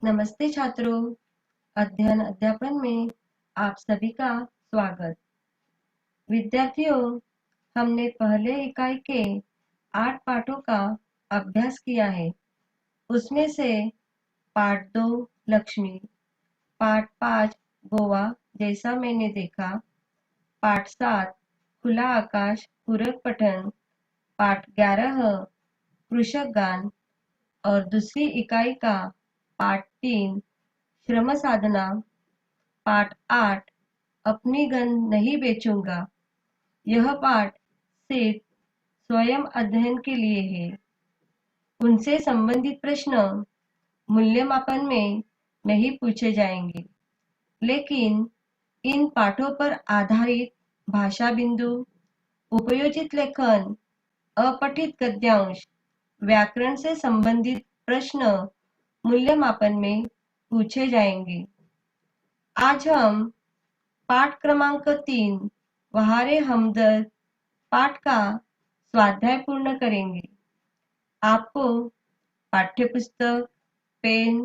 नमस्ते छात्रों, अध्ययन अध्यापन में आप सभी का स्वागत। विद्यार्थियों, हमने पहले इकाई के 8 पाठों का अभ्यास किया है। उसमें से पाठ 2 लक्ष्मी, पाठ 5 गोवा जैसा मैंने देखा, पाठ 7 खुला आकाश पूरक पठन, पाठ 11 कृषक गान और दूसरी इकाई का पाठ 3 श्रम साधना, पाठ 8 अपनी गंध नहीं बेचूंगा। यह पाठ सिर्फ स्वयं अध्ययन के लिए है। उनसे संबंधित प्रश्न मूल्यमापन में नहीं पूछे जाएंगे, लेकिन इन पाठों पर आधारित भाषा बिंदु, उपयोजित लेखन, अपठित गद्यांश, व्याकरण से संबंधित प्रश्न मूल्यमापन में पूछे जाएंगे। आज हम पाठ क्रमांक 3 वहारे हमदर्द पाठ का स्वाध्याय पूर्ण करेंगे। आपको पाठ्यपुस्तक, पेन,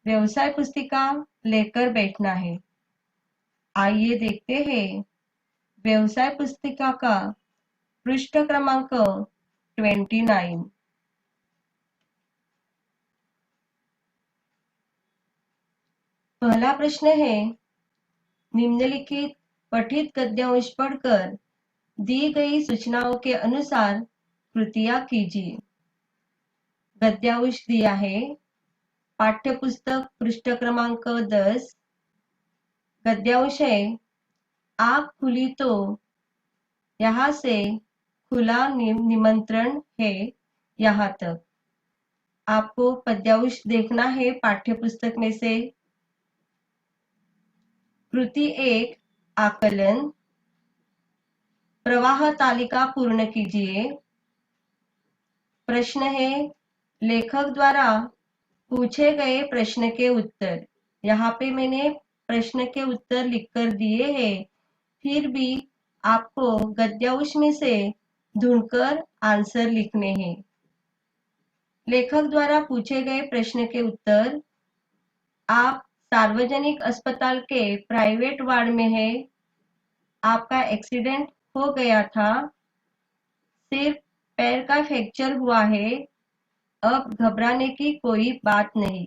व्यवसाय पुस्तिका लेकर बैठना है। आइए देखते हैं व्यवसाय पुस्तिका का पृष्ठ क्रमांक 29। पहला प्रश्न है, निम्नलिखित पठित गद्यांश पढ़कर दी गई सूचनाओं के अनुसार कृतियां कीजिए। गद्यांश दिया है पाठ्यपुस्तक पृष्ठ क्रमांक 10। गद्यांश है, आँख खुली तो यहाँ से खुला निमंत्रण है यहाँ तक। आपको पद्यांश देखना है पाठ्यपुस्तक में से। कृति 1 आकलन। प्रवाह तालिका पूर्ण कीजिए। प्रश्न है, लेखक द्वारा पूछे गए प्रश्न के उत्तर। यहाँ पे मैंने प्रश्न के उत्तर लिखकर दिए हैं, फिर भी आपको गद्यांश में से ढूंढकर आंसर लिखने हैं। लेखक द्वारा पूछे गए प्रश्न के उत्तर। आप सार्वजनिक अस्पताल के प्राइवेट वार्ड में है। आपका एक्सीडेंट हो गया था। सिर्फ पैर का फ्रैक्चर हुआ है। अब घबराने की कोई बात नहीं।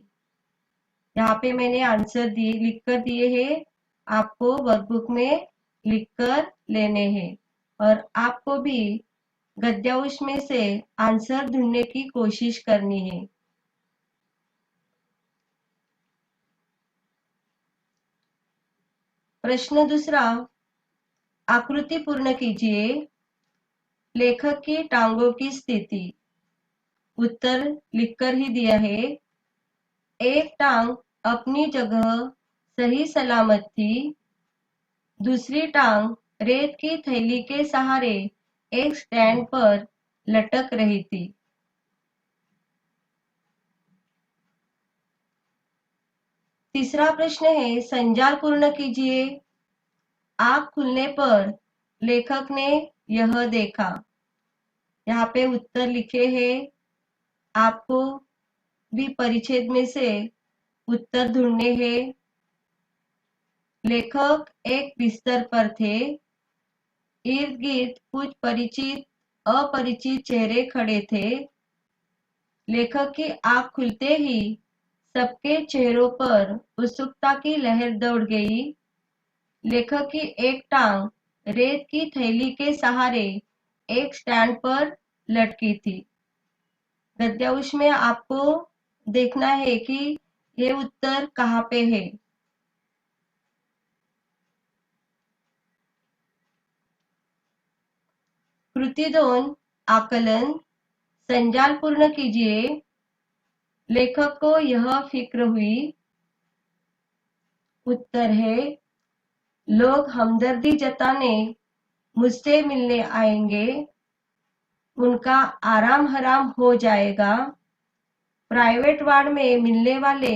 यहाँ पे मैंने आंसर लिखकर दिए हैं। आपको वर्कबुक में लिखकर लेने हैं और आपको भी गद्यांश में से आंसर ढूंढने की कोशिश करनी है। प्रश्न दूसरा, आकृति पूर्ण कीजिए। लेखक की टांगों की स्थिति। उत्तर लिखकर ही दिया है। एक टांग अपनी जगह सही सलामत थी। दूसरी टांग रेत की थैली के सहारे एक स्टैंड पर लटक रही थी। तीसरा प्रश्न है, संजाल पूर्ण कीजिए। आँख खुलने पर लेखक ने यह देखा। यहाँ पे उत्तर लिखे हैं। आपको भी परिच्छेद में से उत्तर ढूंढने हैं। लेखक एक बिस्तर पर थे। इर्द गिर्द कुछ परिचित अपरिचित चेहरे खड़े थे। लेखक की आंख खुलते ही सबके चेहरों पर उत्सुकता की लहर दौड़ गई। लेखक की एक टांग रेत की थैली के सहारे एक स्टैंड पर लटकी थी। गद्यांश में आपको देखना है कि ये उत्तर कहाँ पे है। कृति 2 आकलन। संजाल पूर्ण कीजिए। लेखक को यह फिक्र हुई। उत्तर है, लोग हमदर्दी जताने मुझसे मिलने आएंगे। उनका आराम हराम हो जाएगा। प्राइवेट वार्ड में मिलने वाले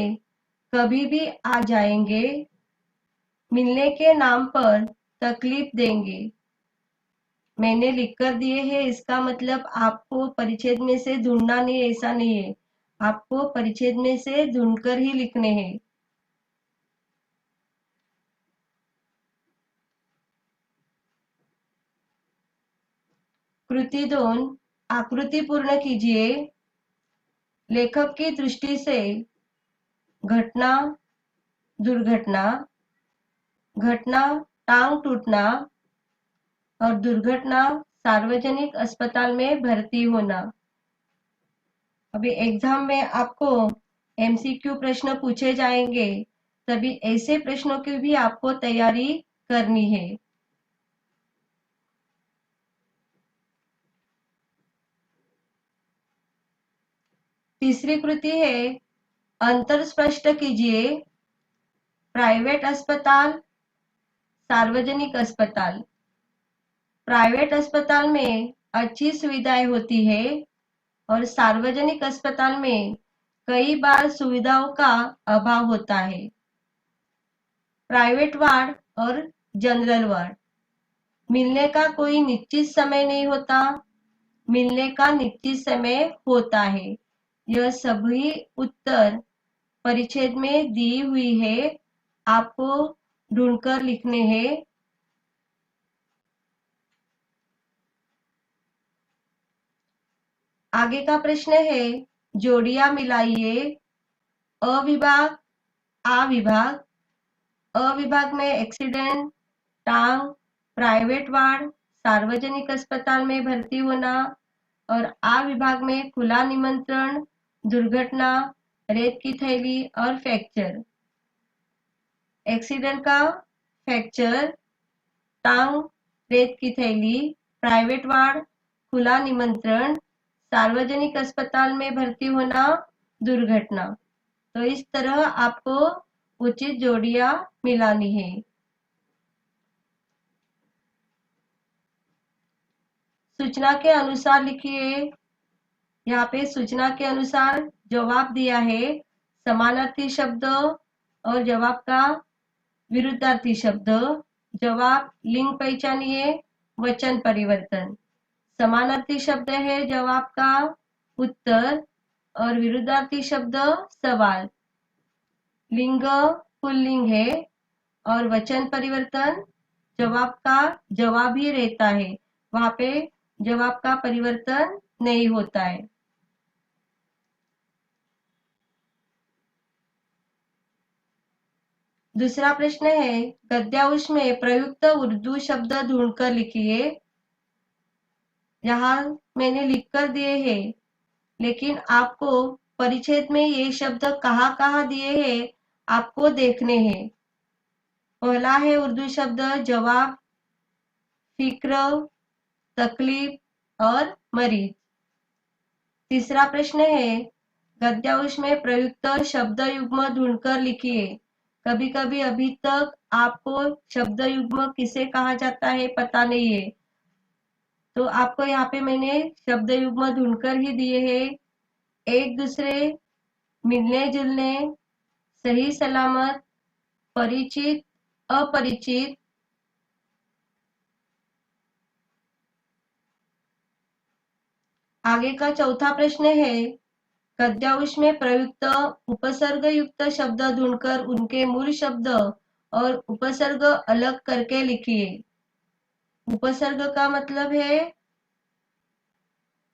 कभी भी आ जाएंगे। मिलने के नाम पर तकलीफ देंगे। मैंने लिख कर दिए हैं, इसका मतलब आपको परिच्छेद में से ढूंढना नहीं, ऐसा नहीं है। आपको परिच्छेद में से ढूंढकर ही लिखने हैं। कृति 2, आकृति पूर्ण कीजिए। लेखक की दृष्टि से घटना, दुर्घटना, घटना टांग टूटना और दुर्घटना सार्वजनिक अस्पताल में भर्ती होना। अभी एग्जाम में आपको एमसीक्यू प्रश्न पूछे जाएंगे, तभी ऐसे प्रश्नों की भी आपको तैयारी करनी है। तीसरी कृति है अंतर स्पष्ट कीजिए। प्राइवेट अस्पताल, सार्वजनिक अस्पताल। प्राइवेट अस्पताल में अच्छी सुविधाएं होती है और सार्वजनिक अस्पताल में कई बार सुविधाओं का अभाव होता है। प्राइवेट वार्ड और जनरल वार्ड मिलने का कोई निश्चित समय नहीं होता, मिलने का निश्चित समय होता है। यह सभी उत्तर परिच्छेद में दी हुई है, आपको ढूंढकर लिखने हैं। आगे का प्रश्न है जोड़ियां मिलाइए। अ विभाग, आ विभाग। अ विभाग में एक्सीडेंट, टांग, प्राइवेट वार्ड, सार्वजनिक अस्पताल में भर्ती होना और आ विभाग में खुला निमंत्रण, दुर्घटना, रेत की थैली और फ्रैक्चर। एक्सीडेंट का फ्रैक्चर, टांग, रेत की थैली, प्राइवेट वार्ड, खुला निमंत्रण, सार्वजनिक अस्पताल में भर्ती होना, दुर्घटना। तो इस तरह आपको उचित जोड़ियां मिलानी है। सूचना के अनुसार लिखिए। यहाँ पे सूचना के अनुसार जवाब दिया है समानार्थी शब्द और जवाब का विरुद्धार्थी शब्द। जवाब लिंग पहचानिए, वचन परिवर्तन। समानार्थी शब्द है जवाब का उत्तर और विरुद्धार्थी शब्द सवाल। लिंग पुल्लिंग है और वचन परिवर्तन जवाब का जवाब ही रहता है, वहां पे जवाब का परिवर्तन नहीं होता है। दूसरा प्रश्न है गद्यांश में प्रयुक्त उर्दू शब्द ढूंढकर लिखिए। यहाँ मैंने लिखकर दिए हैं, लेकिन आपको परिच्छेद में ये शब्द कहाँ कहाँ दिए हैं आपको देखने हैं। पहला है उर्दू शब्द जवाब, फिक्र, तकलीफ और मरीज। तीसरा प्रश्न है गद्यांश में प्रयुक्त शब्द युग्म ढूंढकर लिखिए। कभी कभी अभी तक आपको शब्द युग्म किसे कहा जाता है पता नहीं है, तो आपको यहाँ पे मैंने शब्द युग्म ढूंढकर ही दिए हैं। एक दूसरे, मिलने जुलने, सही सलामत, परिचित, अपरिचित। आगे का चौथा प्रश्न है गद्यांश में प्रयुक्त उपसर्ग युक्त शब्द ढूंढकर उनके मूल शब्द और उपसर्ग अलग करके लिखिए। उपसर्ग का मतलब है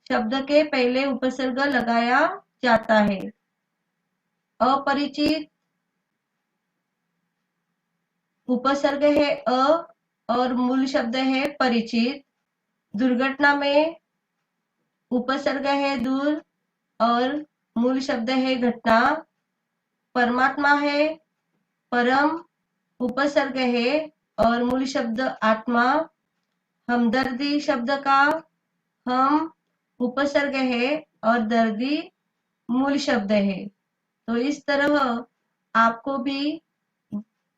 शब्द के पहले उपसर्ग लगाया जाता है। अपरिचित उपसर्ग है अ और मूल शब्द है परिचित। दुर्घटना में उपसर्ग है दूर और मूल शब्द है घटना। परमात्मा है परम, उपसर्ग है और मूल शब्द आत्मा। हमदर्दी शब्द का हम उपसर्ग है और दर्दी मूल शब्द है। तो इस तरह आपको भी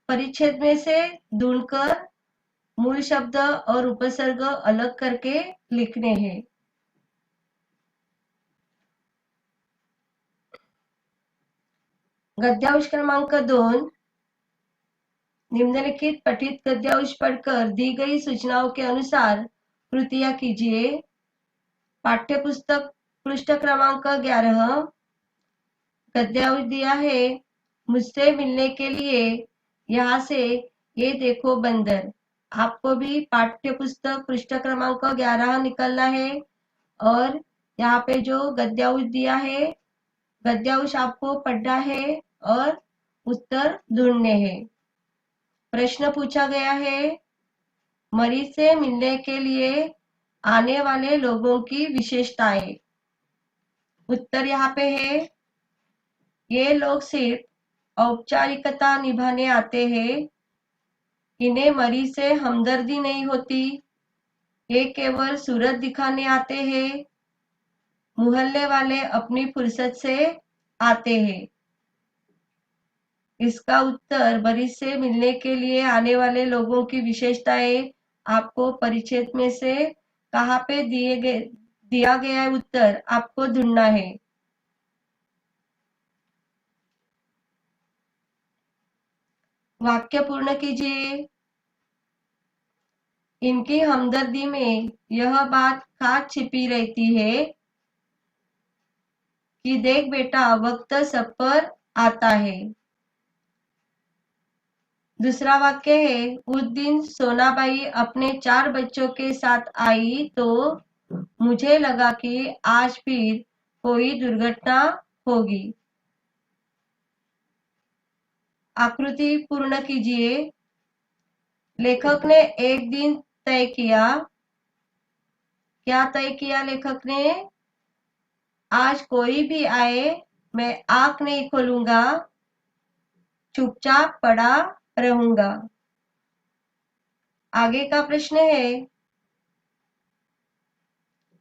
परिच्छेद में से ढूंढकर मूल शब्द और उपसर्ग अलग करके लिखने हैं। गद्यांश क्रमांक 2, निम्नलिखित पठित गद्यांश पढ़कर दी गई सूचनाओं के अनुसार कृतियां कीजिए। पाठ्य पुस्तक पृष्ठ क्रमांक 11, गद्यांश दिया है, मुझसे मिलने के लिए यहाँ से ये देखो बंदर। आपको भी पाठ्य पुस्तक पृष्ठ क्रमांक 11 निकलना है और यहाँ पे जो गद्यांश दिया है, गद्यांश आपको पढ़ना है और उत्तर ढूंढने हैं। प्रश्न पूछा गया है, मरीज से मिलने के लिए आने वाले लोगों की विशेषताएं। उत्तर यहाँ पे है, ये लोग सिर्फ औपचारिकता निभाने आते हैं, इन्हें मरीज से हमदर्दी नहीं होती, ये केवल सूरत दिखाने आते हैं, मोहल्ले वाले अपनी फुर्सत से आते हैं। इसका उत्तर, मरीज से मिलने के लिए आने वाले लोगों की विशेषताएं आपको परिच्छेद में से कहाँ पे दिया गया है, उत्तर आपको ढूंढना है। वाक्य पूर्ण कीजिए। इनकी हमदर्दी में यह बात खास छिपी रहती है कि देख बेटा, वक्त सब पर आता है। दूसरा वाक्य है, उस दिन सोनाबाई अपने 4 बच्चों के साथ आई तो मुझे लगा कि आज फिर कोई दुर्घटना होगी। आकृति पूर्ण कीजिए। लेखक ने एक दिन तय किया। क्या तय किया लेखक ने? आज कोई भी आए मैं आंख नहीं खोलूंगा, चुपचाप पड़ा रहूंगा। आगे का प्रश्न है,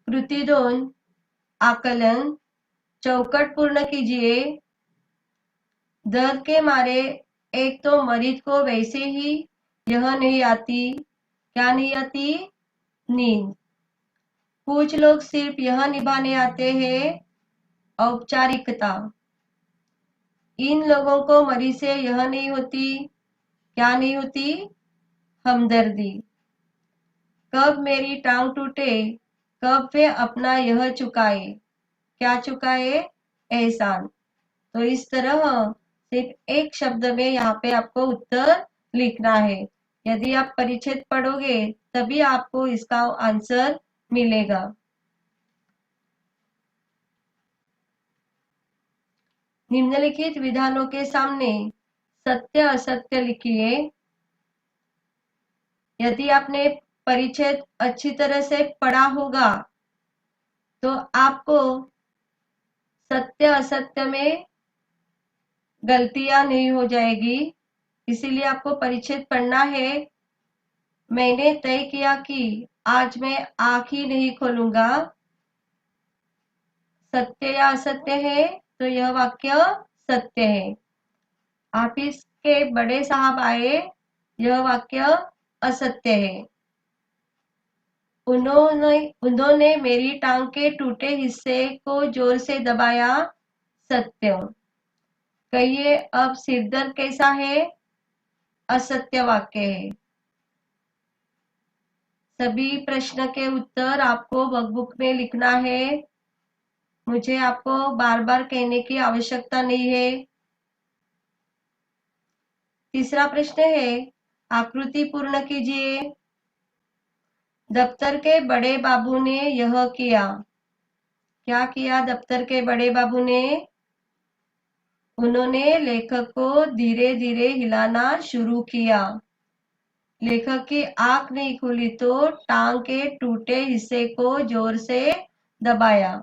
कृति 2 आकलन। चौकट पूर्ण कीजिए। दर्द के मारे एक तो मरीज को वैसे ही यह नहीं आती, क्या नहीं आती? नींद। कुछ लोग सिर्फ यह निभाने आते हैं, औपचारिकता। इन लोगों को मरीज से यह नहीं होती, क्या नहीं होती? हमदर्दी। कब मेरी टांग टूटे, कब वे अपना यह चुकाए, क्या चुकाए? एहसान। तो इस तरह सिर्फ एक शब्द में यहाँ पे आपको उत्तर लिखना है। यदि आप परिच्छेद पढ़ोगे तभी आपको इसका आंसर मिलेगा। निम्नलिखित विधानों के सामने सत्य असत्य लिखिए। यदि आपने परिच्छेद अच्छी तरह से पढ़ा होगा तो आपको सत्य असत्य में गलतियां नहीं हो जाएगी, इसीलिए आपको परिच्छेद पढ़ना है। मैंने तय किया कि आज मैं आंख ही नहीं खोलूंगा, सत्य या असत्य है? तो यह वाक्य सत्य है। ऑफिस के बड़े साहब आए, यह वाक्य असत्य है। उन्होंने मेरी टांग के टूटे हिस्से को जोर से दबाया, सत्य। कहिए अब सिरदर्द कैसा है? असत्य वाक्य है। सभी प्रश्न के उत्तर आपको वर्कबुक में लिखना है। मुझे आपको बार बार कहने की आवश्यकता नहीं है। तीसरा प्रश्न है, आकृति पूर्ण कीजिए। दफ्तर के बड़े बाबू ने यह किया। क्या किया दफ्तर के बड़े बाबू ने? उन्होंने लेखक को धीरे धीरे हिलाना शुरू किया। लेखक की आंख नहीं खुली तो टांग के टूटे हिस्से को जोर से दबाया।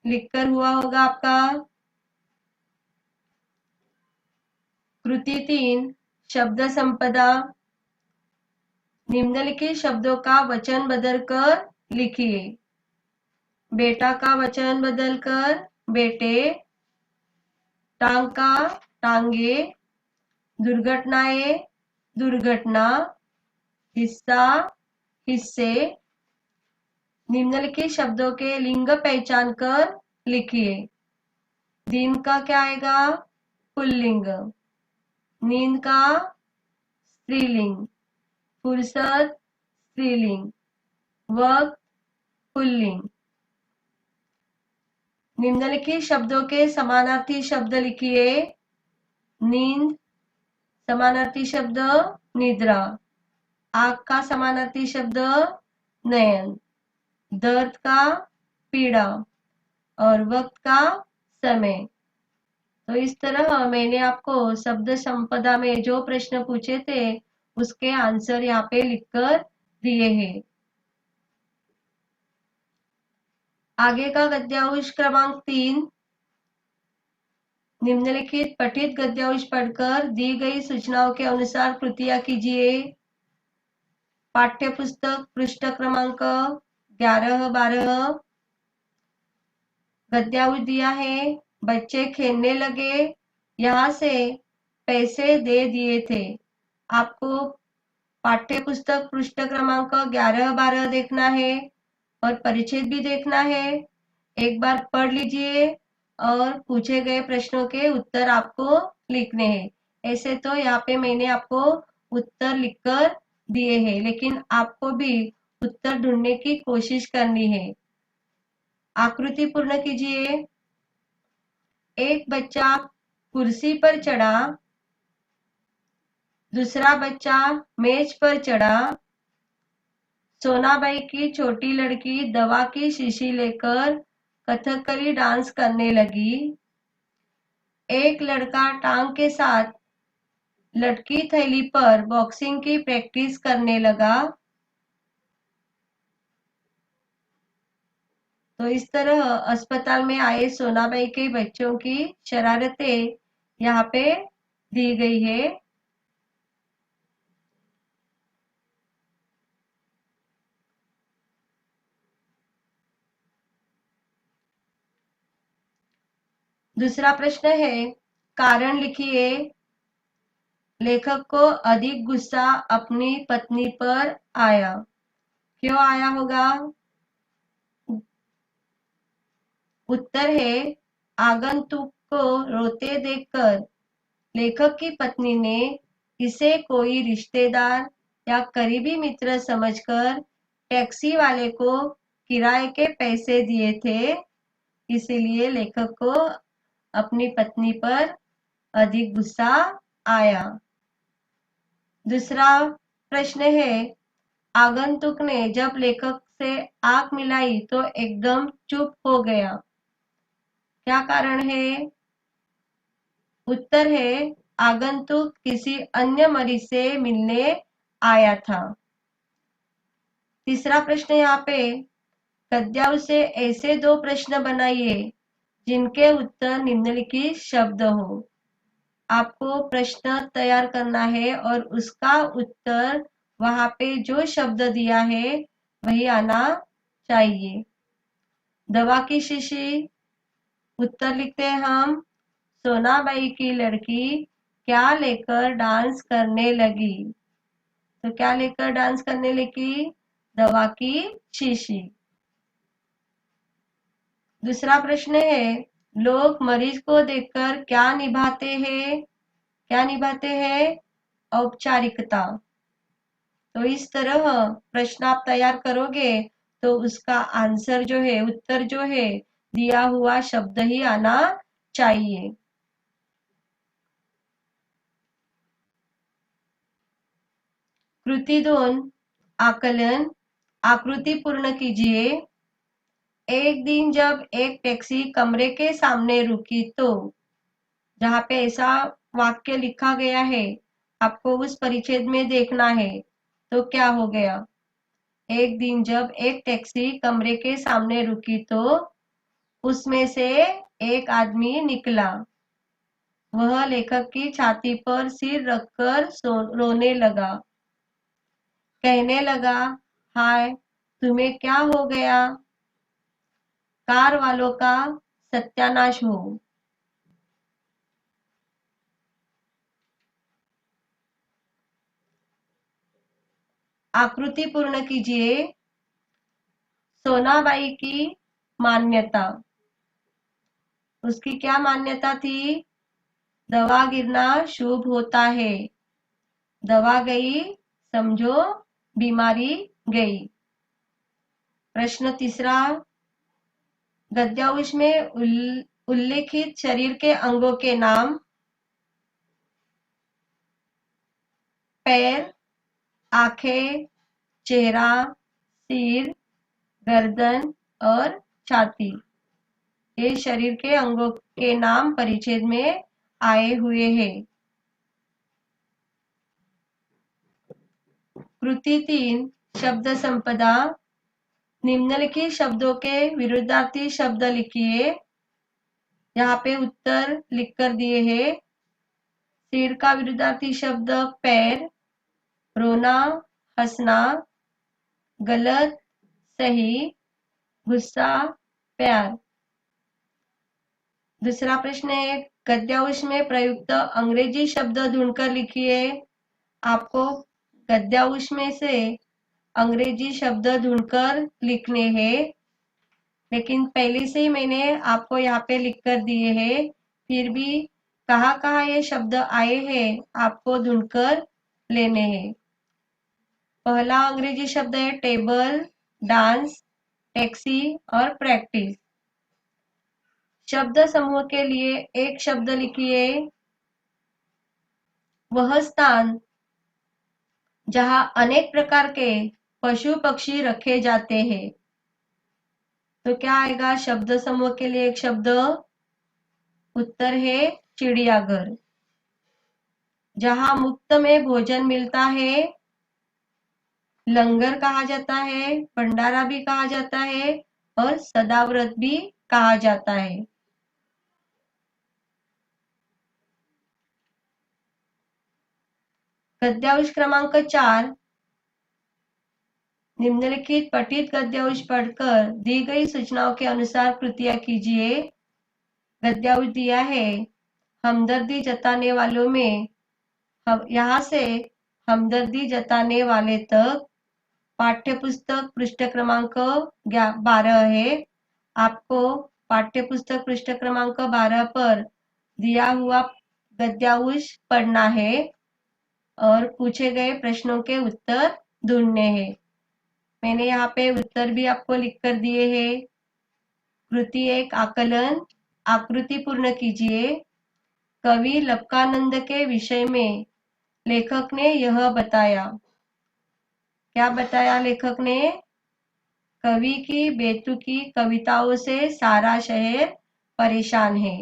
लिखकर हुआ होगा आपका। कृति 3 शब्द संपदा। निम्नलिखित शब्दों का वचन बदलकर लिखिए। बेटा का वचन बदलकर बेटे, टांग का टांगे, दुर्घटनाएं दुर्घटना, हिस्सा हिस्से। निम्नलिखित शब्दों के लिंग पहचान कर लिखिए। दिन का क्या आएगा? पुल्लिंग। नींद का स्त्रीलिंग। फुर्सत स्त्रीलिंग। वक्त पुल्लिंग। निम्नलिखित शब्दों के समानार्थी शब्द लिखिए। नींद, समानार्थी शब्द निद्रा। आँख का समानार्थी शब्द नयन। दर्द का पीड़ा और वक्त का समय। तो इस तरह मैंने आपको शब्द संपदा में जो प्रश्न पूछे थे उसके आंसर यहाँ पे लिखकर दिए हैं। आगे का गद्यांश क्रमांक 3। निम्नलिखित पठित गद्यांश पढ़कर दी गई सूचनाओं के अनुसार कृतियां कीजिए। पाठ्य पुस्तक पृष्ठ क्रमांक 11-12। गद्यांश दिया है, बच्चे खेलने लगे, यहाँ से पैसे दे दिए थे। आपको पाठ्य पुस्तक पृष्ठ क्रमांक 11-12 देखना है और परिच्छेद भी देखना है। एक बार पढ़ लीजिए और पूछे गए प्रश्नों के उत्तर आपको लिखने हैं। ऐसे तो यहाँ पे मैंने आपको उत्तर लिखकर दिए हैं, लेकिन आपको भी उत्तर ढूंढने की कोशिश करनी है। आकृति पूर्ण कीजिए। एक बच्चा कुर्सी पर चढ़ा, दूसरा बच्चा मेज पर चढ़ा। सोनाबाई की छोटी लड़की दवा की शीशी लेकर कथकली डांस करने लगी। एक लड़का टांग के साथ लटकी थैली पर बॉक्सिंग की प्रैक्टिस करने लगा। तो इस तरह अस्पताल में आए सोनाबाई के बच्चों की शरारतें यहाँ पे दी गई है। दूसरा प्रश्न है, कारण लिखिए। लेखक को अधिक गुस्सा अपनी पत्नी पर आया। क्यों आया होगा? उत्तर है, आगंतुक को रोते देखकर लेखक की पत्नी ने इसे कोई रिश्तेदार या करीबी मित्र समझकर टैक्सी वाले को किराए के पैसे दिए थे। इसीलिए लेखक को अपनी पत्नी पर अधिक गुस्सा आया। दूसरा प्रश्न है, आगंतुक ने जब लेखक से आंख मिलाई तो एकदम चुप हो गया। क्या कारण है? उत्तर है, आगंतुक किसी अन्य मरीज से मिलने आया था। तीसरा प्रश्न यहाँ पे, गद्यांश से ऐसे दो प्रश्न बनाइए जिनके उत्तर निम्नलिखित शब्द हो। आपको प्रश्न तैयार करना है और उसका उत्तर वहां पे जो शब्द दिया है वही आना चाहिए। दवा की शीशी, उत्तर लिखते हैं हम, सोनाबाई की लड़की क्या लेकर डांस करने लगी। तो क्या लेकर डांस करने लगी? दवा की शीशी। दूसरा प्रश्न है, लोग मरीज को देखकर क्या निभाते हैं? क्या निभाते हैं? औपचारिकता। तो इस तरह प्रश्न आप तैयार करोगे तो उसका आंसर जो है, उत्तर जो है, दिया हुआ शब्द ही आना चाहिए। कृति 2, आकलन। आकृति पूर्ण कीजिए। एक दिन जब एक टैक्सी कमरे के सामने रुकी तो, जहाँ पे ऐसा वाक्य लिखा गया है आपको उस परिच्छेद में देखना है। तो क्या हो गया? एक दिन जब एक टैक्सी कमरे के सामने रुकी तो उसमें से एक आदमी निकला। वह लेखक की छाती पर सिर रखकर रोने लगा। कहने लगा, हाय, तुम्हें क्या हो गया? कार वालों का सत्यानाश हो। आकृति पूर्ण कीजिए। सोनाबाई की मान्यता। उसकी क्या मान्यता थी? दवा गिरना शुभ होता है। दवा गई, समझो बीमारी गई। प्रश्न तीसरा, गद्यांश में उल्लेखित शरीर के अंगों के नाम: पैर, आंखें, चेहरा, सिर, गर्दन और छाती। ये शरीर के अंगों के नाम परिच्छेद में आए हुए हैं। कृति 3 शब्द संपदा। निम्नलिखित शब्दों के विरुद्धार्थी शब्द लिखिए। यहाँ पे उत्तर लिख कर दिए हैं। सिर का विरुद्धार्थी शब्द पैर, रोना, हंसना, गलत, सही, गुस्सा, प्यार। दूसरा प्रश्न है, गद्यांश में प्रयुक्त अंग्रेजी शब्द ढूंढकर लिखिए। आपको गद्यांश में से अंग्रेजी शब्द ढूंढकर लिखने हैं, लेकिन पहले से ही मैंने आपको यहाँ पे लिख कर दिए हैं। फिर भी कहाँ कहाँ ये शब्द आए हैं आपको ढूंढकर लेने हैं। पहला अंग्रेजी शब्द है टेबल, डांस, टैक्सी और प्रैक्टिस। शब्द समूह के लिए एक शब्द लिखिए। वह स्थान जहां अनेक प्रकार के पशु पक्षी रखे जाते हैं। तो क्या आएगा शब्द समूह के लिए एक शब्द? उत्तर है चिड़ियाघर। जहां मुफ्त में भोजन मिलता है, लंगर कहा जाता है, भंडारा भी कहा जाता है और सदाव्रत भी कहा जाता है। गद्यांश क्रमांक 4। निम्नलिखित पठित गद्यांश पढ़कर दी गई सूचनाओं के अनुसार कृतियां कीजिए। गद्यांश दिया है, हमदर्दी जताने वालों में यहाँ से हमदर्दी जताने वाले तक पाठ्यपुस्तक पृष्ठ क्रमांक 12 है। आपको पाठ्यपुस्तक पृष्ठ क्रमांक 12 पर दिया हुआ गद्यांश पढ़ना है और पूछे गए प्रश्नों के उत्तर ढूंढने हैं। मैंने यहाँ पे उत्तर भी आपको लिख कर दिए हैं। कृति 1 आकलन। आकृति पूर्ण कीजिए। कवि लक्कानंद के विषय में लेखक ने यह बताया। क्या बताया लेखक ने? कवि की बेतुकी कविताओं से सारा शहर परेशान है।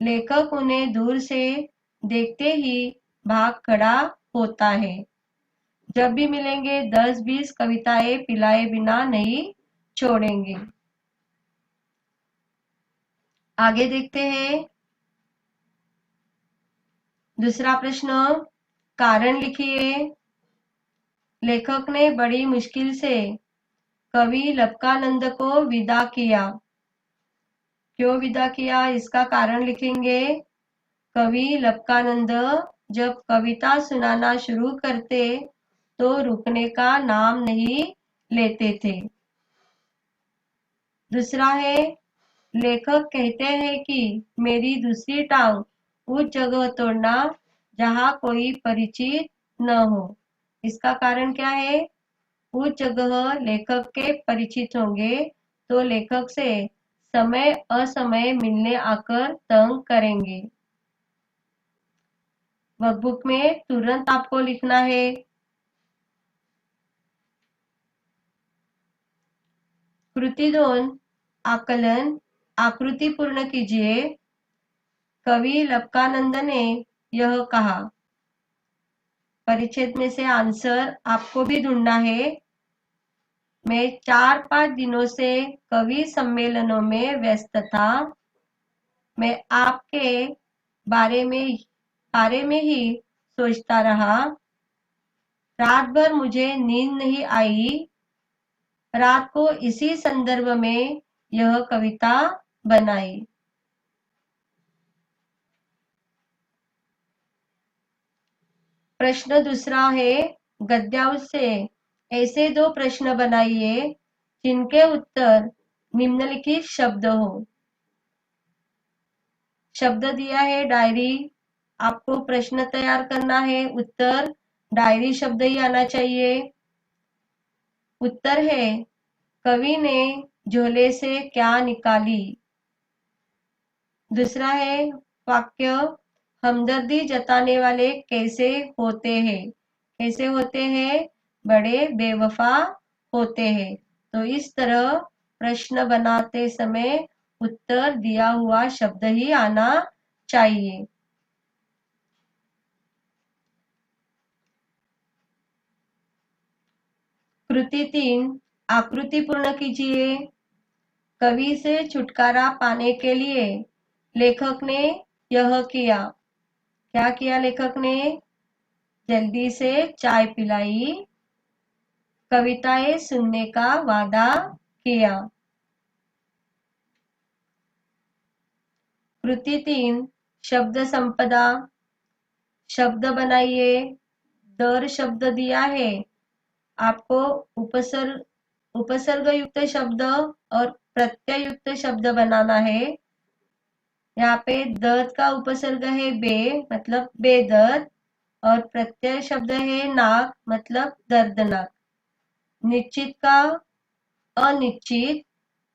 लेखक उन्हें दूर से देखते ही भाग खड़ा होता है। जब भी मिलेंगे 10-20 कविताएं पिलाए बिना नहीं छोड़ेंगे। आगे देखते हैं। दूसरा प्रश्न, कारण लिखिए। लेखक ने बड़ी मुश्किल से कवि लक्कानंद को विदा किया। क्यों विदा किया, इसका कारण लिखेंगे। कवि लक्कानंद जब कविता सुनाना शुरू करते तो रुकने का नाम नहीं लेते थे। दूसरा है, लेखक कहते हैं कि मेरी दूसरी टांग उस जगह तोड़ना जहां कोई परिचित न हो। इसका कारण क्या है? उस जगह लेखक के परिचित होंगे तो लेखक से समय असमय मिलने आकर तंग करेंगे। वर्कबुक में तुरंत आपको लिखना है। कृति 2 आकलन। आकृति पूर्ण कीजिए। कवि लक्कानंद ने यह कहा। परिच्छेद में से आंसर आपको भी ढूंढना है। मैं 4-5 दिनों से कवि सम्मेलनों में व्यस्त था। मैं आपके बारे में ही सोचता रहा। रात भर मुझे नींद नहीं आई। रात को इसी संदर्भ में यह कविता बनाई। प्रश्न दूसरा है, गद्यांश से ऐसे 2 प्रश्न बनाइए जिनके उत्तर निम्नलिखित शब्द हो। शब्द दिया है डायरी। आपको प्रश्न तैयार करना है, उत्तर डायरी शब्द ही आना चाहिए। उत्तर है, कवि ने झोले से क्या निकाली। दूसरा है वाक्य, हमदर्दी जताने वाले कैसे होते हैं। कैसे होते हैं, बड़े बेवफा होते हैं। तो इस तरह प्रश्न बनाते समय उत्तर दिया हुआ शब्द ही आना चाहिए। कृति 3, आकृति पूर्ण कीजिए। कवि से छुटकारा पाने के लिए लेखक ने यह किया। क्या किया लेखक ने, जल्दी से चाय पिलाई, कविताएं सुनने का वादा किया। कृति 3, शब्द संपदा। शब्द बनाइए। दर शब्द दिया है, आपको उपसर्ग युक्त शब्द और प्रत्यय युक्त शब्द बनाना है। यहाँ पे दर्द का उपसर्ग है बे, मतलब बेदर्द, और प्रत्यय शब्द है नाक, मतलब दर्दनाक। निश्चित का अनिश्चित,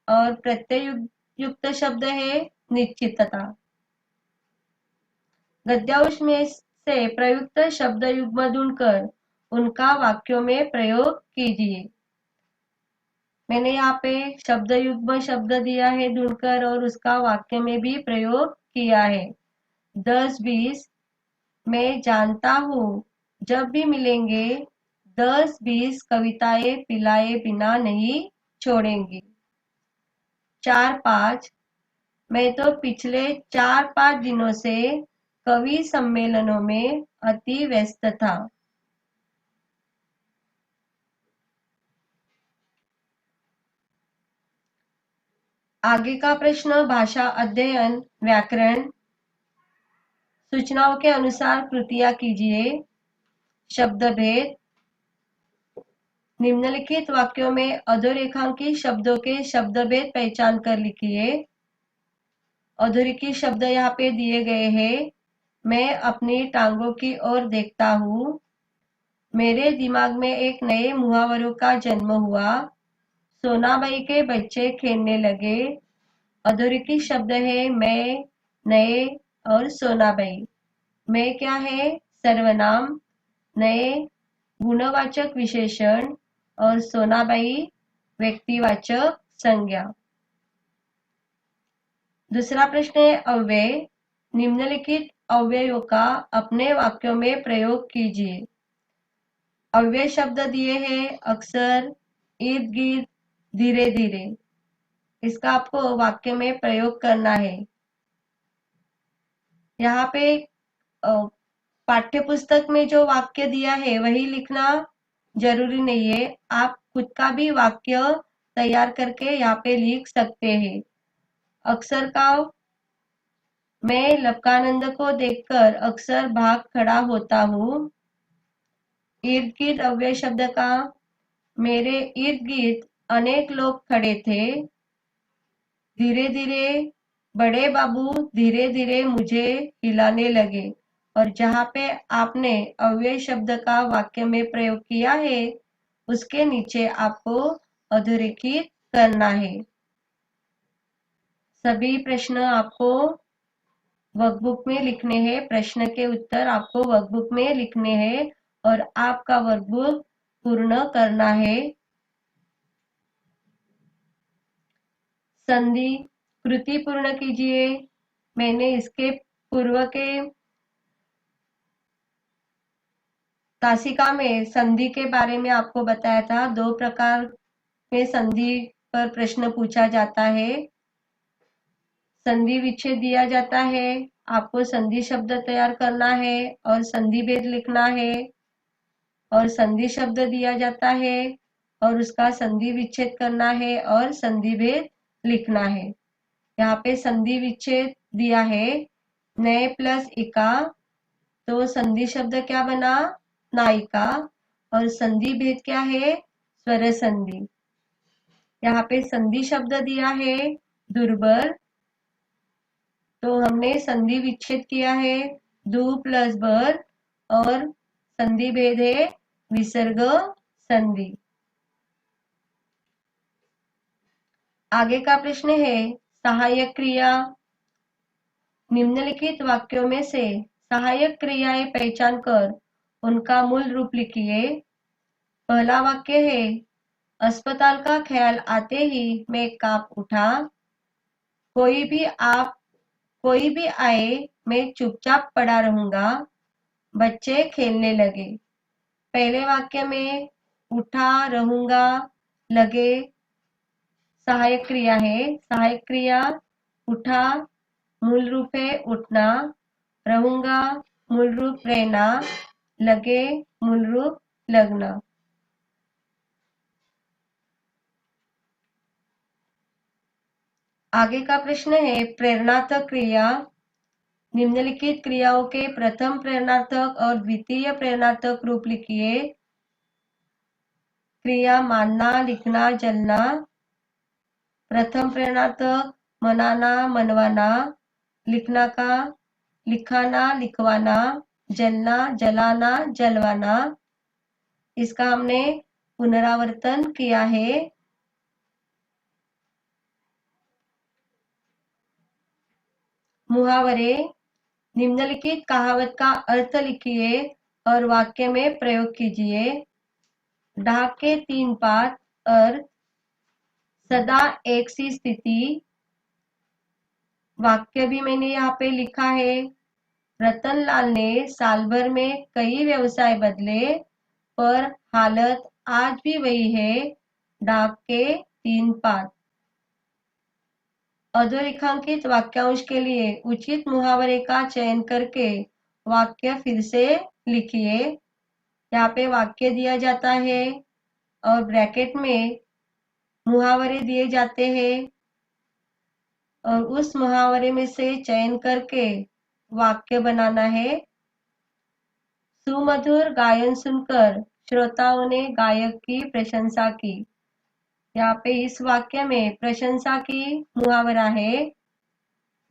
और प्रत्यय युक्त शब्द है निश्चितता। गद्यांश में से प्रयुक्त शब्द युग्म ढूंढकर उनका वाक्यों में प्रयोग कीजिए। मैंने यहाँ पे शब्द युग्म शब्द दिया है ढूंढकर, और उसका वाक्य में भी प्रयोग किया है। 10-20, मैं जानता हूँ जब भी मिलेंगे 10-20 कविताएं पिलाए बिना नहीं छोड़ेंगी। 4-5, मैं तो पिछले 4-5 दिनों से कवि सम्मेलनों में अति व्यस्त था। आगे का प्रश्न भाषा अध्ययन व्याकरण। सूचनाओं के अनुसार कृतियां कीजिए। शब्द भेद। निम्नलिखित वाक्यों में अधोरेखांकित शब्दों के शब्द भेद पहचान कर लिखिए। अधोरेखित शब्द यहाँ पे दिए गए हैं। मैं अपनी टांगों की ओर देखता हूँ। मेरे दिमाग में एक नए मुहावरों का जन्म हुआ। सोनाबाई के बच्चे खेलने लगे। अधोरेखित शब्द है मैं, नए और सोनाबाई। मैं क्या है, सर्वनाम, नए गुणवाचक विशेषण, और सोनाबाई व्यक्तिवाचक संज्ञा। दूसरा प्रश्न है अव्यय। निम्नलिखित अव्ययों का अपने वाक्यों में प्रयोग कीजिए। अव्यय शब्द दिए हैं अक्सर, इर्द गिर्द, धीरे धीरे। इसका आपको वाक्य में प्रयोग करना है। यहाँ पे पाठ्य पुस्तक में जो वाक्य दिया है वही लिखना जरूरी नहीं है। आप खुद का भी वाक्य तैयार करके यहाँ पे लिख सकते हैं। अक्सर का, मैं लवकानंद को देखकर अक्सर भाग खड़ा होता हूँ। इर्द गिर्द अव्यय शब्द का, मेरे इर्द गिर्द अनेक लोग खड़े थे। धीरे धीरे, बड़े बाबू धीरे धीरे मुझे हिलाने लगे। और जहाँ पे आपने अव्यय शब्द का वाक्य में प्रयोग किया है उसके नीचे आपको अधोरेखित करना है। सभी प्रश्न आपको वर्कबुक में लिखने हैं। प्रश्न के उत्तर आपको वर्कबुक में लिखने हैं और आपका वर्कबुक पूर्ण करना है। संधि कृति पूर्ण कीजिए। मैंने इसके पूर्व के तासिका में संधि के बारे में आपको बताया था। 2 प्रकार में संधि पर प्रश्न पूछा जाता है। संधि विच्छेद दिया जाता है, आपको संधि शब्द तैयार करना है और संधि भेद लिखना है। और संधि शब्द दिया जाता है और उसका संधि विच्छेद करना है और संधि भेद लिखना है। यहाँ पे संधि विच्छेद दिया है नए प्लस इका, तो संधि शब्द क्या बना, नायिका। और संधि भेद क्या है, स्वर संधि। यहाँ पे संधि शब्द दिया है दुर्बल, तो हमने संधि विच्छेद किया है दु प्लस बर, और संधि भेद है विसर्ग संधि। आगे का प्रश्न है सहायक क्रिया। निम्नलिखित वाक्यों में से सहायक क्रियाएं पहचान कर उनका मूल रूप लिखिए। पहला वाक्य है अस्पताल का ख्याल आते ही मैं कांप उठा। कोई भी आए मैं चुपचाप पड़ा रहूंगा। बच्चे खेलने लगे। पहले वाक्य में उठा, रहूंगा, लगे सहायक क्रिया है। सहायक क्रिया उठा मूल रूप है उठना, रहूंगा मूल रूप रहना, लगे मूल रूप लगना। आगे का प्रश्न है प्रेरणात्मक क्रिया। निम्नलिखित क्रियाओं के प्रथम प्रेरणात्मक और द्वितीय प्रेरणात्मक रूप लिखिए। क्रिया मानना, लिखना, जलना। प्रथम प्रेरणात्मक मनाना, मनवाना, लिखना का लिखाना, लिखवाना, जलना, जलाना, जलवाना। इसका हमने पुनरावर्तन किया है। मुहावरे। निम्नलिखित कहावत का अर्थ लिखिए और वाक्य में प्रयोग कीजिए। ढाक के 3 पात। अर्थ सदा एक सी स्थिति। वाक्य भी मैंने यहाँ पे लिखा है। रतनलाल ने साल भर में कई व्यवसाय बदले पर हालत आज भी वही है। ढाक के 3 पात। अधोरेखांकित वाक्यांश के लिए उचित मुहावरे का चयन करके वाक्य फिर से लिखिए। यहाँ पे वाक्य दिया जाता है और ब्रैकेट में मुहावरे दिए जाते हैं और उस मुहावरे में से चयन करके वाक्य बनाना है। सुमधुर गायन सुनकर श्रोताओं ने गायक की प्रशंसा की। यहाँ पे इस वाक्य में प्रशंसा की मुहावरा है।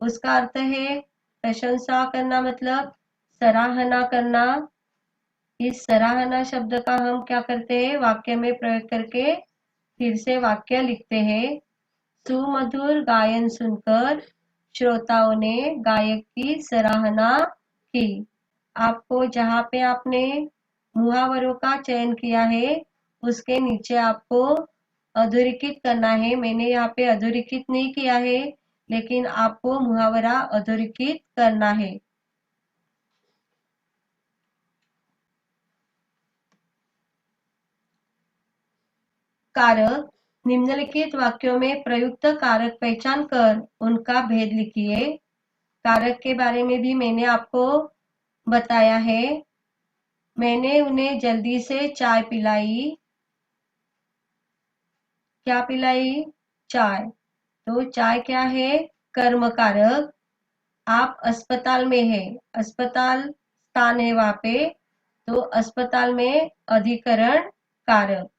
उसका अर्थ है प्रशंसा करना मतलब सराहना करना। इस सराहना शब्द का हम क्या करते हैं वाक्य में प्रयोग करके फिर से वाक्य लिखते हैं। सुमधुर गायन सुनकर श्रोताओं ने गायक की सराहना की। आपको जहाँ पे आपने मुहावरों का चयन किया है उसके नीचे आपको अधोरेखित करना है। मैंने यहाँ पे अधोरेखित नहीं किया है लेकिन आपको मुहावरा अधोरेखित करना है। कारक। निम्नलिखित वाक्यों में प्रयुक्त कारक पहचान कर उनका भेद लिखिए। कारक के बारे में भी मैंने आपको बताया है। मैंने उन्हें जल्दी से चाय पिलाई। क्या पिलाई? चाय। तो चाय क्या है? कर्म कारक। आप अस्पताल में है, अस्पताल स्थान है वहां पे, तो अस्पताल में अधिकरण कारक।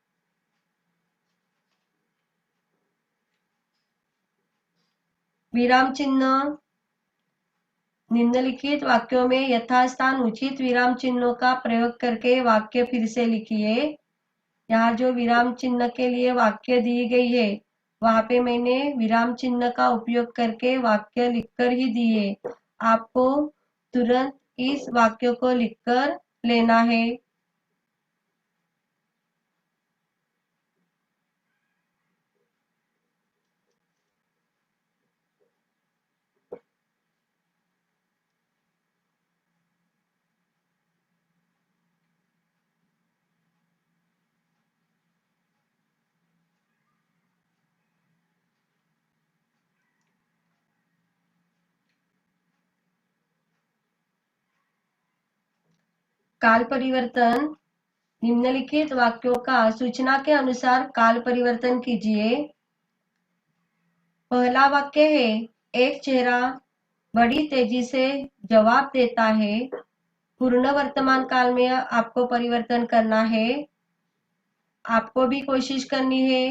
विराम चिन्ह। निम्नलिखित वाक्यों में यथास्थान उचित विराम चिन्हों का प्रयोग करके वाक्य फिर से लिखिए। यहाँ जो विराम चिन्ह के लिए वाक्य दी गई है वहां पे मैंने विराम चिन्ह का उपयोग करके वाक्य लिखकर ही दिए। आपको तुरंत इस वाक्य को लिखकर लेना है। काल परिवर्तन। निम्नलिखित वाक्यों का सूचना के अनुसार काल परिवर्तन कीजिए। पहला वाक्य है एक चेहरा बड़ी तेजी से जवाब देता है। पूर्ण वर्तमान काल में आपको परिवर्तन करना है। आपको भी कोशिश करनी है।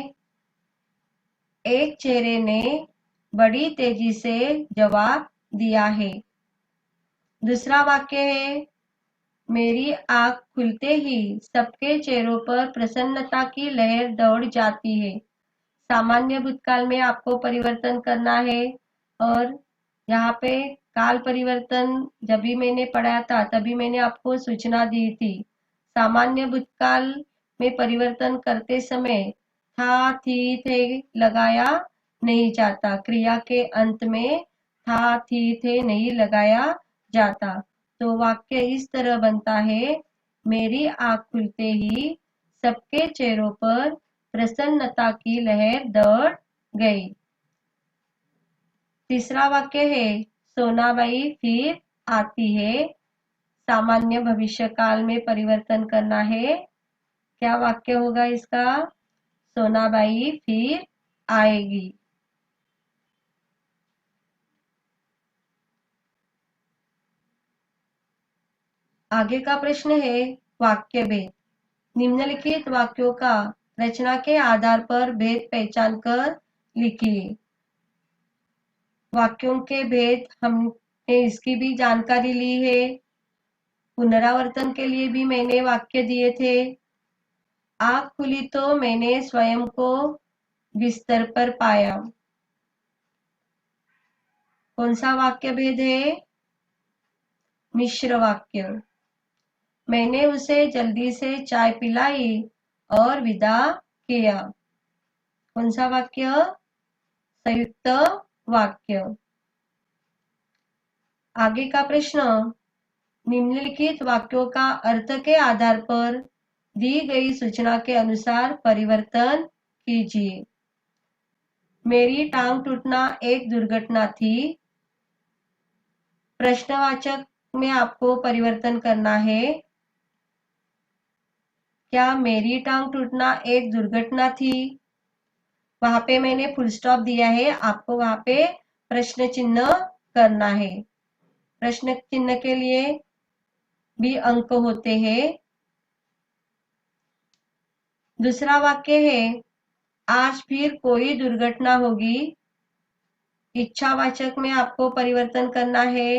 एक चेहरे ने बड़ी तेजी से जवाब दिया है। दूसरा वाक्य है मेरी आंख खुलते ही सबके चेहरों पर प्रसन्नता की लहर दौड़ जाती है। सामान्य भूतकाल में आपको परिवर्तन करना है। और यहाँ पे काल परिवर्तन जब भी मैंने पढ़ाया था तभी मैंने आपको सूचना दी थी। सामान्य भूतकाल में परिवर्तन करते समय था, थी, थे लगाया नहीं जाता। क्रिया के अंत में था, थी, थे नहीं लगाया जाता। तो वाक्य इस तरह बनता है, मेरी आंख खुलते ही सबके चेहरों पर प्रसन्नता की लहर दौड़ गई। तीसरा वाक्य है, सोनाबाई फिर आती है। सामान्य भविष्य काल में परिवर्तन करना है। क्या वाक्य होगा इसका? सोनाबाई फिर आएगी। आगे का प्रश्न है वाक्य भेद। निम्नलिखित वाक्यों का रचना के आधार पर भेद पहचान कर लिखिए। वाक्यों के भेद हमने इसकी भी जानकारी ली है। पुनरावर्तन के लिए भी मैंने वाक्य दिए थे। आँख खुली तो मैंने स्वयं को बिस्तर पर पाया। कौन सा वाक्य भेद है? मिश्र वाक्य। मैंने उसे जल्दी से चाय पिलाई और विदा किया। कौन सा वाक्य? संयुक्त वाक्य। आगे का प्रश्न, निम्नलिखित वाक्यों का अर्थ के आधार पर दी गई सूचना के अनुसार परिवर्तन कीजिए। मेरी टांग टूटना एक दुर्घटना थी। प्रश्नवाचक में आपको परिवर्तन करना है। क्या मेरी टांग टूटना एक दुर्घटना थी? वहां पे मैंने फुल स्टॉप दिया है, आपको वहां पे प्रश्न चिन्ह करना है। प्रश्न चिन्ह के लिए भी अंक होते हैं। दूसरा वाक्य है, आज फिर कोई दुर्घटना होगी। इच्छावाचक में आपको परिवर्तन करना है।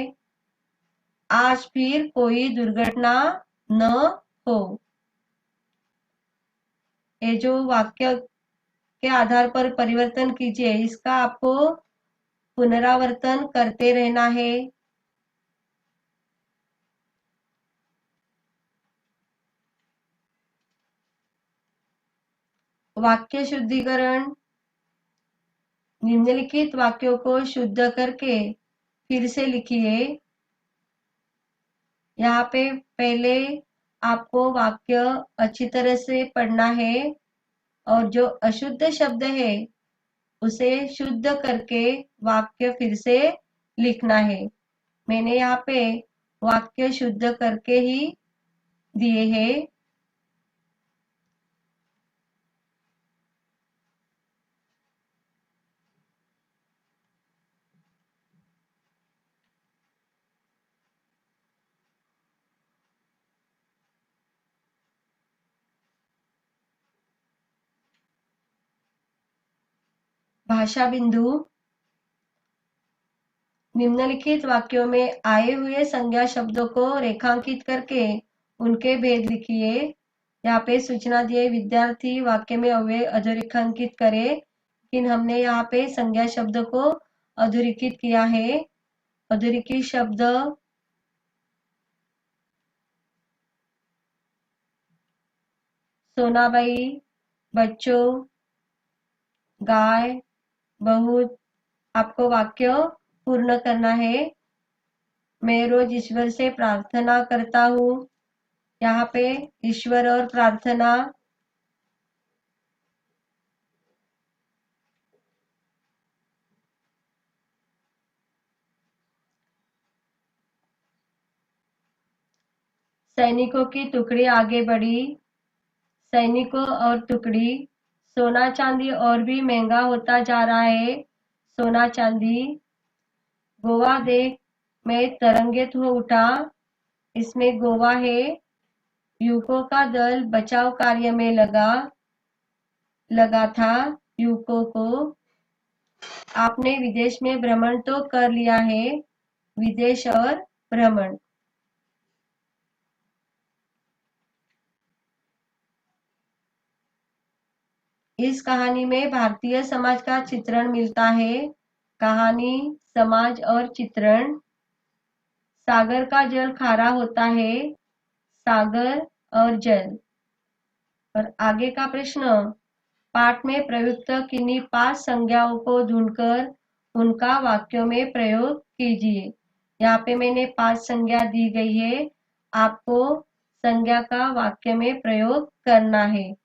आज फिर कोई दुर्घटना न हो। ये जो वाक्य के आधार पर परिवर्तन कीजिए, इसका आपको पुनरावर्तन करते रहना है। वाक्य शुद्धिकरण। निम्नलिखित वाक्यों को शुद्ध करके फिर से लिखिए। यहाँ पे पहले आपको वाक्य अच्छी तरह से पढ़ना है और जो अशुद्ध शब्द है उसे शुद्ध करके वाक्य फिर से लिखना है। मैंने यहाँ पे वाक्य शुद्ध करके ही दिए हैं। भाषा बिंदु। निम्नलिखित वाक्यों में आए हुए संज्ञा शब्दों को रेखांकित करके उनके भेद लिखिए। यहाँ पे सूचना दिए, विद्यार्थी वाक्य में अव्यय अधोरेखांकित करे, लेकिन हमने यहाँ पे संज्ञा शब्द को अधोरेखित किया है। अधोरेखित शब्द सोनाबाई, बच्चों, गाय, बहुत। आपको वाक्य पूर्ण करना है। मैं रोज ईश्वर से प्रार्थना करता हूँ। यहाँ पे ईश्वर और प्रार्थना। सैनिकों की टुकड़ी आगे बढ़ी। सैनिकों और टुकड़ी। सोना चांदी और भी महंगा होता जा रहा है। सोना चांदी। गोवा देख मैं तरंगित हो उठा। इसमें गोवा है। युवकों का दल बचाव कार्य में लगा था। युवकों को। आपने विदेश में भ्रमण तो कर लिया है। विदेश और भ्रमण। इस कहानी में भारतीय समाज का चित्रण मिलता है। कहानी, समाज और चित्रण। सागर का जल खारा होता है। सागर और जल। और आगे का प्रश्न, पाठ में प्रयुक्त किन्हीं 5 संज्ञाओं को ढूंढकर उनका वाक्यों में प्रयोग कीजिए। यहाँ पे मैंने 5 संज्ञा दी गई है, आपको संज्ञा का वाक्य में प्रयोग करना है।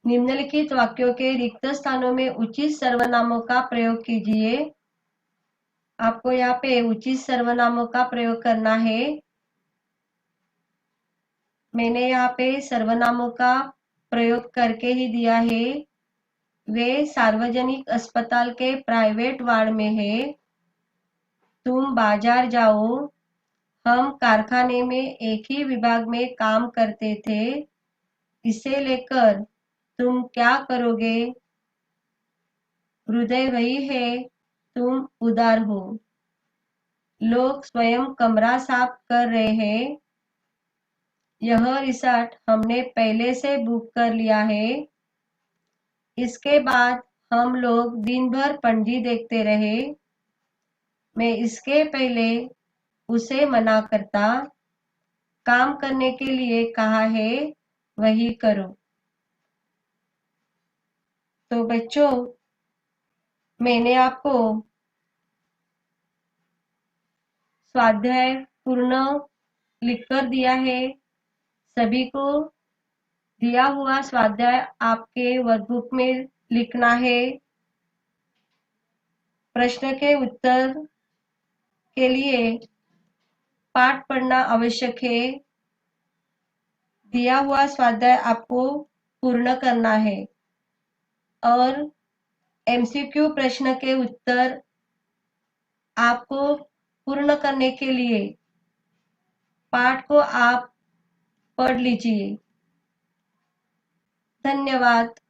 निम्नलिखित वाक्यों के रिक्त स्थानों में उचित सर्वनामों का प्रयोग कीजिए। आपको यहाँ पे उचित सर्वनामों का प्रयोग करना है। मैंने यहाँ पे सर्वनामों का प्रयोग करके ही दिया है। वे सार्वजनिक अस्पताल के प्राइवेट वार्ड में है। तुम बाजार जाओ। हम कारखाने में एक ही विभाग में काम करते थे। इसे लेकर तुम क्या करोगे? हृदय वही है, तुम उदार हो। लोग स्वयं कमरा साफ कर रहे हैं। यह रिसॉर्ट हमने पहले से बुक कर लिया है। इसके बाद हम लोग दिन भर पणजी देखते रहे। मैं इसके पहले उसे मना करता। काम करने के लिए कहा है, वही करो। तो बच्चों, मैंने आपको स्वाध्याय पूर्ण लिखकर दिया है। सभी को दिया हुआ स्वाध्याय आपके वर्कबुक में लिखना है। प्रश्न के उत्तर के लिए पाठ पढ़ना आवश्यक है। दिया हुआ स्वाध्याय आपको पूर्ण करना है और एमसीक्यू प्रश्न के उत्तर आपको पूर्ण करने के लिए पाठ को आप पढ़ लीजिए। धन्यवाद।